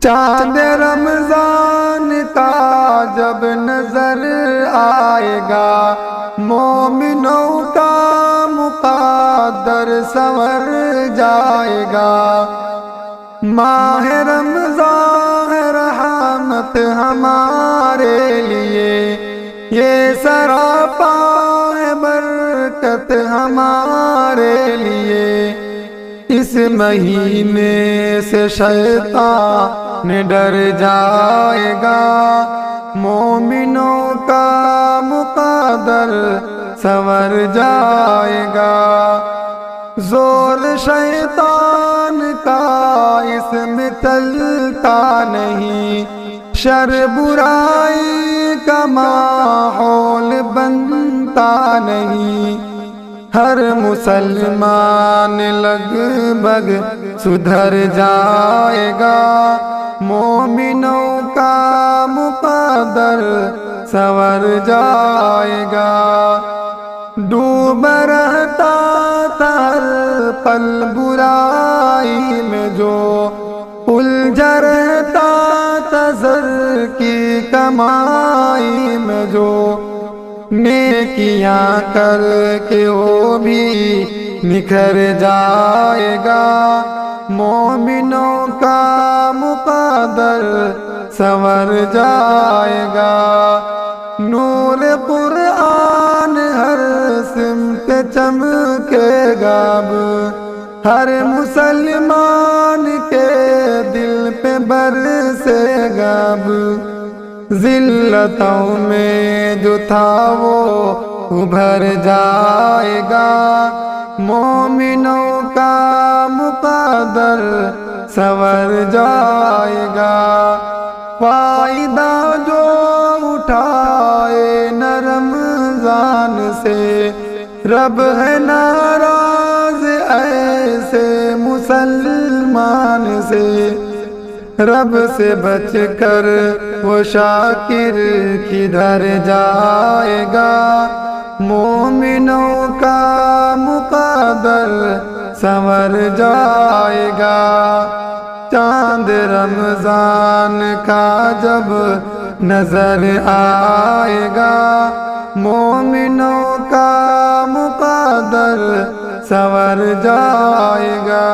چاند رمضان کا جب نظر آئے گا، مومنوں کا مقدر سنور جائے گا۔ ماہ رمضان ہے رحمت ہمارے لیے، یہ سراپا ہے برکت ہمارے لیے۔ اس مہینے سے شیطان ڈر جائے گا، مومنوں کا مقدر سنور جائے گا۔ زور شیطان کا اس میں چلتا نہیں، شر برائی کا ماحول بنتا نہیں۔ ہر مسلمان لگ بھگ سدھر جائے گا، مومنوں کا مقدر سنور جائے گا۔ ڈوب رہتا تھا ہر پل برائی میں جو، الجھا رہتا تھا زر کی کمائی میں جو، نیکیاں کر کے وہ بھی نکھر جائے گا، مومنوں کا مقدر سنور جائے گا۔ نور قرآن ہر سمت چمکے گا، اب ہر مسلمان کے دل پہ برسے گا۔ اب ذلتوں میں جو تھا وہ ابھر جائے گا، مومنوں کا مقدر سنور جائے گا۔ فائدہ جو اٹھائے نہ رمضان سے، رب ہے ناراض ایسے مسلمان سے۔ رب سے بچ کر وہ شاکر کدھر جائے گا، مومنوں کا مقدر سنور جائے گا۔ چاند رمضان کا جب نظر آئے گا، مومنوں کا مقدر سنور جائے گا۔